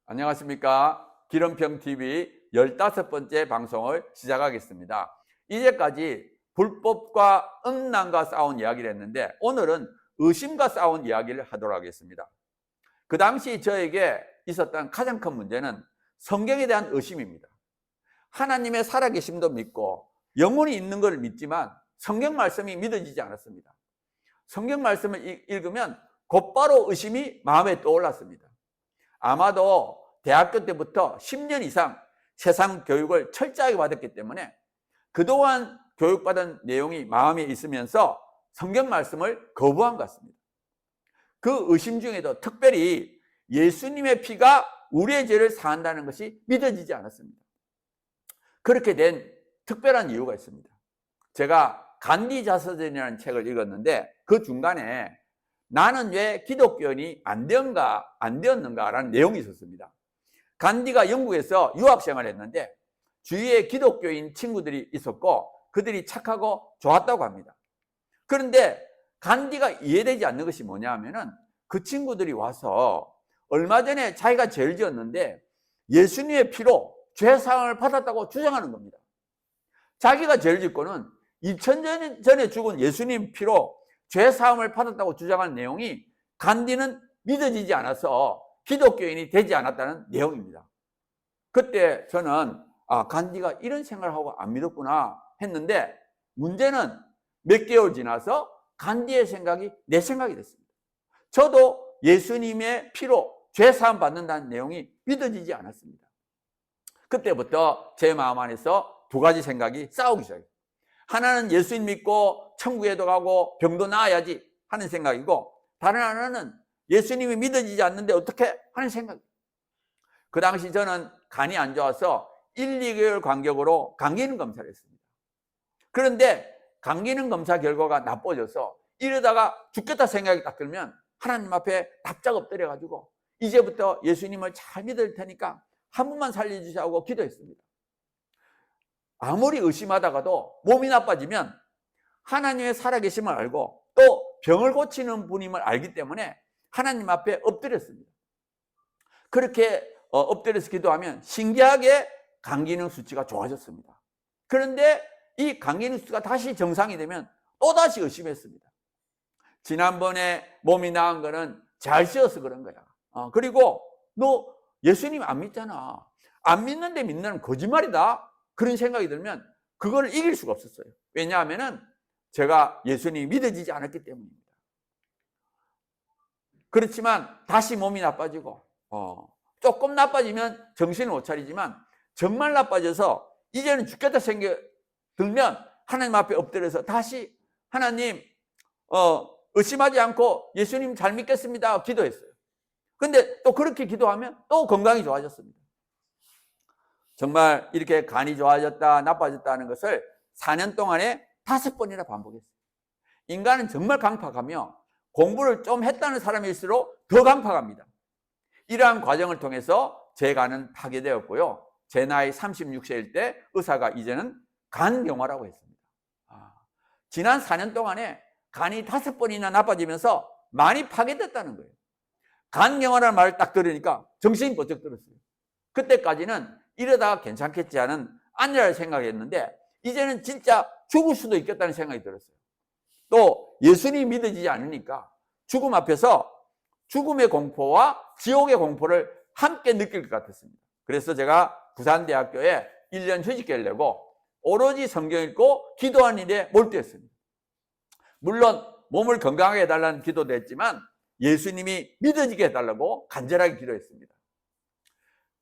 안녕하십니까. 기름평TV 15번째 방송을 시작하겠습니다. 이제까지 불법과 음란과 싸운 이야기를 했는데 오늘은 의심과 싸운 이야기를 하도록 하겠습니다. 그 당시 저에게 있었던 가장 큰 문제는 성경에 대한 의심입니다. 하나님의 살아계심도 믿고 영혼이 있는 걸 믿지만 성경 말씀이 믿어지지 않았습니다. 성경 말씀을 읽으면 곧바로 의심이 마음에 떠올랐습니다. 아마도 대학교 때부터 10년 이상 세상 교육을 철저하게 받았기 때문에 그동안 교육받은 내용이 마음에 있으면서 성경 말씀을 거부한 것 같습니다. 그 의심 중에도 특별히 예수님의 피가 우리의 죄를 사한다는 것이 믿어지지 않았습니다. 그렇게 된 특별한 이유가 있습니다. 제가 간디 자서전이라는 책을 읽었는데 그 중간에 나는 왜 기독교인이 안 되었는가라는 내용이 있었습니다. 간디가 영국에서 유학생활을 했는데 주위에 기독교인 친구들이 있었고 그들이 착하고 좋았다고 합니다. 그런데 간디가 이해되지 않는 것이 뭐냐 하면은 그 친구들이 와서 얼마 전에 자기가 죄를 지었는데 예수님의 피로 죄사함을 받았다고 주장하는 겁니다. 자기가 죄를 짓고는 2000년 전에 죽은 예수님 피로 죄사함을 받았다고 주장하는 내용이 간디는 믿어지지 않아서 기독교인이 되지 않았다는 내용입니다. 그때 저는 간디가 이런 생각을 하고 안 믿었구나 했는데 문제는 몇 개월 지나서 간디의 생각이 내 생각이 됐습니다. 저도 예수님의 피로 죄사함 받는다는 내용이 믿어지지 않았습니다. 그때부터 제 마음 안에서 두 가지 생각이 싸우기 시작해요. 하나는 예수님 믿고 천국에도 가고 병도 나아야지 하는 생각이고 다른 하나는 예수님이 믿어지지 않는데 어떻게 하는 생각이에요. 그 당시 저는 간이 안 좋아서 1, 2개월 간격으로 간 기능 검사를 했습니다. 그런데 간 기능 검사 결과가 나빠져서 이러다가 죽겠다 생각이 딱 들면 하나님 앞에 납작 엎드려가지고 이제부터 예수님을 잘 믿을 테니까 한 분만 살려주시라고 기도했습니다. 아무리 의심하다가도 몸이 나빠지면 하나님의 살아계심을 알고 또 병을 고치는 분임을 알기 때문에 하나님 앞에 엎드렸습니다. 그렇게 엎드려서 기도하면 신기하게 간 기능 수치가 좋아졌습니다. 그런데 이 간 기능 수치가 다시 정상이 되면 또다시 의심했습니다. 지난번에 몸이 나은 거는 잘 쉬어서 그런 거야. 그리고 너 예수님 안 믿잖아. 안 믿는데 믿는 거짓말이다. 그런 생각이 들면 그걸 이길 수가 없었어요. 왜냐하면 제가 예수님이 믿어지지 않았기 때문입니다. 그렇지만 다시 몸이 나빠지고 조금 나빠지면 정신을 못 차리지만 정말 나빠져서 이제는 죽겠다 생각 들면 하나님 앞에 엎드려서 다시 하나님 의심하지 않고 예수님 잘 믿겠습니다 기도했어요. 근데 또 그렇게 기도하면 또 건강이 좋아졌습니다. 정말 이렇게 간이 좋아졌다 나빠졌다는 것을 4년 동안에 5번이나 반복했어요. 인간은 정말 강팍하며 공부를 좀 했다는 사람일수록 더 강팍합니다. 이러한 과정을 통해서 제 간은 파괴되었고요. 제 나이 36세일 때 의사가 이제는 간경화라고 했습니다. 지난 4년 동안에 간이 5번이나 나빠지면서 많이 파괴됐다는 거예요. 간경화라는 말을 딱 들으니까 정신이 번쩍 들었어요. 그때까지는 이러다가 괜찮겠지 하는 안일할 생각했는데 이제는 진짜 죽을 수도 있겠다는 생각이 들었어요. 또 예수님이 믿어지지 않으니까 죽음 앞에서 죽음의 공포와 지옥의 공포를 함께 느낄 것 같았습니다. 그래서 제가 부산대학교에 1년 휴직계를 내고 오로지 성경 읽고 기도하는 일에 몰두했습니다. 물론 몸을 건강하게 해달라는 기도도 했지만 예수님이 믿어지게 해달라고 간절하게 기도했습니다.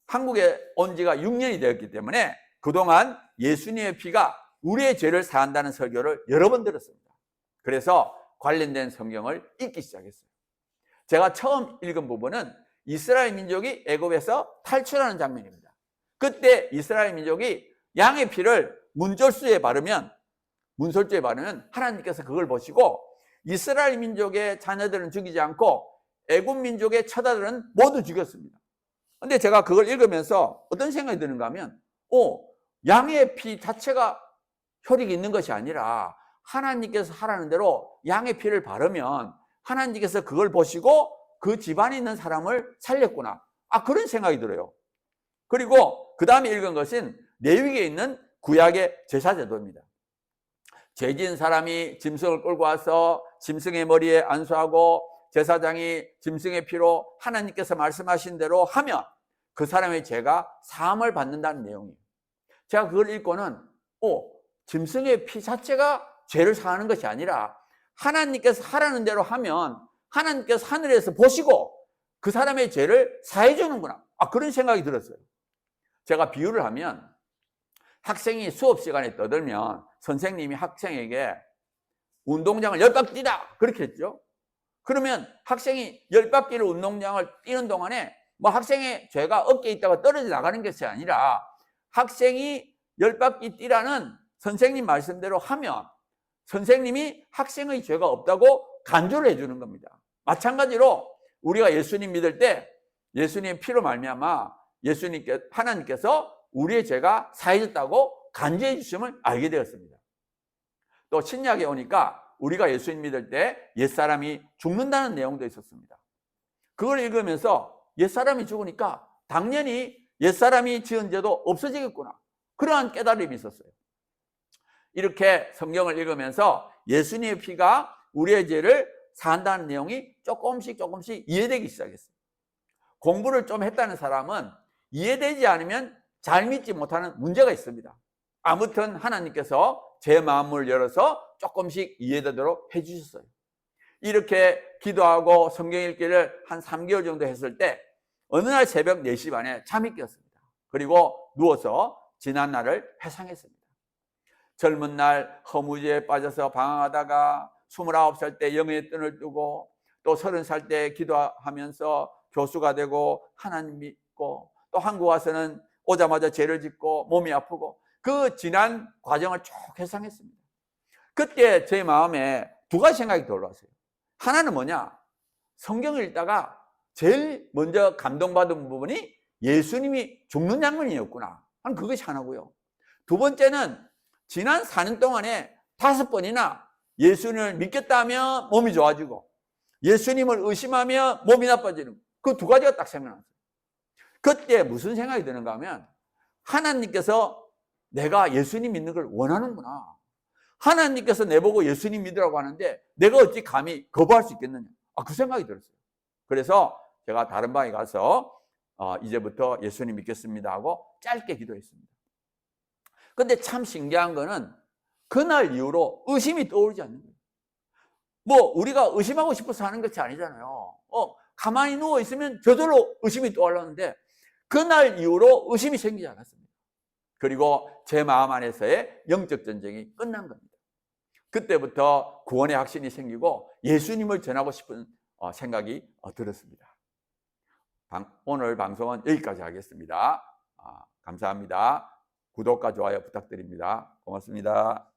한국에 온 지가 6년이 되었기 때문에 그동안 예수님의 피가 우리의 죄를 사한다는 설교를 여러 번 들었습니다. 그래서 관련된 성경을 읽기 시작했어요. 제가 처음 읽은 부분은 이스라엘 민족이 애굽에서 탈출하는 장면입니다. 그때 이스라엘 민족이 양의 피를 문설주에 바르면 하나님께서 그걸 보시고 이스라엘 민족의 자녀들은 죽이지 않고 애굽 민족의 처자들은 모두 죽였습니다. 근데 제가 그걸 읽으면서 어떤 생각이 드는가 하면 양의 피 자체가 혈육이 있는 것이 아니라 하나님께서 하라는 대로 양의 피를 바르면 하나님께서 그걸 보시고 그 집안에 있는 사람을 살렸구나. 그런 생각이 들어요. 그리고 그 다음에 읽은 것은 레위기에 있는 구약의 제사제도입니다. 죄 지은 사람이 짐승을 끌고 와서 짐승의 머리에 안수하고 제사장이 짐승의 피로 하나님께서 말씀하신 대로 하면 그 사람의 죄가 사함을 받는다는 내용이에요. 제가 그걸 읽고는 짐승의 피 자체가 죄를 사하는 것이 아니라 하나님께서 하라는 대로 하면 하나님께서 하늘에서 보시고 그 사람의 죄를 사해 주는구나. 그런 생각이 들었어요. 제가 비유를 하면 학생이 수업 시간에 떠들면 선생님이 학생에게 운동장을 10바퀴 뛰다 그렇게 했죠. 그러면 학생이 10바퀴를 운동장을 뛰는 동안에 학생의 죄가 어깨에 있다가 떨어져 나가는 것이 아니라 학생이 10바퀴 뛰라는 선생님 말씀대로 하면 선생님이 학생의 죄가 없다고 간주를 해주는 겁니다. 마찬가지로 우리가 예수님 믿을 때 예수님의 피로 말미암아 하나님께서 우리의 죄가 사해졌다고 간주해 주심을 알게 되었습니다. 또 신약에 오니까 우리가 예수님 믿을 때 옛사람이 죽는다는 내용도 있었습니다. 그걸 읽으면서 옛사람이 죽으니까 당연히 옛사람이 지은 죄도 없어지겠구나. 그러한 깨달음이 있었어요. 이렇게 성경을 읽으면서 예수님의 피가 우리의 죄를 사한다는 내용이 조금씩 이해되기 시작했어요. 공부를 좀 했다는 사람은 이해되지 않으면 잘 믿지 못하는 문제가 있습니다. 아무튼 하나님께서 제 마음을 열어서 조금씩 이해되도록 해주셨어요. 이렇게 기도하고 성경 읽기를 한 3개월 정도 했을 때 어느 날 새벽 4시 반에 잠이 깼습니다. 그리고 누워서 지난 날을 회상했습니다. 젊은 날 허무주의에 빠져서 방황하다가 29살 때 영의 끈을 뜨고 또 30살 때 기도하면서 교수가 되고 하나님 믿고 또 한국 와서는 오자마자 죄를 짓고 몸이 아프고 그 지난 과정을 쭉 회상했습니다. 그때 제 마음에 두 가지 생각이 떠올랐어요. 하나는 뭐냐? 성경을 읽다가 제일 먼저 감동받은 부분이 예수님이 죽는 장면이었구나. 그것이 하나고요. 두 번째는 지난 4년 동안에 5번이나 예수님을 믿겠다 하면 몸이 좋아지고 예수님을 의심하며 몸이 나빠지는 그 두 가지가 딱 생각났어요. 그때 무슨 생각이 드는가 하면 하나님께서 내가 예수님 믿는 걸 원하는구나. 하나님께서 내보고 예수님 믿으라고 하는데 내가 어찌 감히 거부할 수 있겠느냐. 그 생각이 들었어요. 그래서 제가 다른 방에 가서 이제부터 예수님 믿겠습니다 하고 짧게 기도했습니다. 근데 참 신기한 거는 그날 이후로 의심이 떠오르지 않는 거예요. 우리가 의심하고 싶어서 하는 것이 아니잖아요. 가만히 누워 있으면 저절로 의심이 떠올랐는데 그날 이후로 의심이 생기지 않았습니다. 그리고 제 마음 안에서의 영적 전쟁이 끝난 겁니다. 그때부터 구원의 확신이 생기고 예수님을 전하고 싶은 생각이 들었습니다. 오늘 방송은 여기까지 하겠습니다. 감사합니다. 구독과 좋아요 부탁드립니다. 고맙습니다.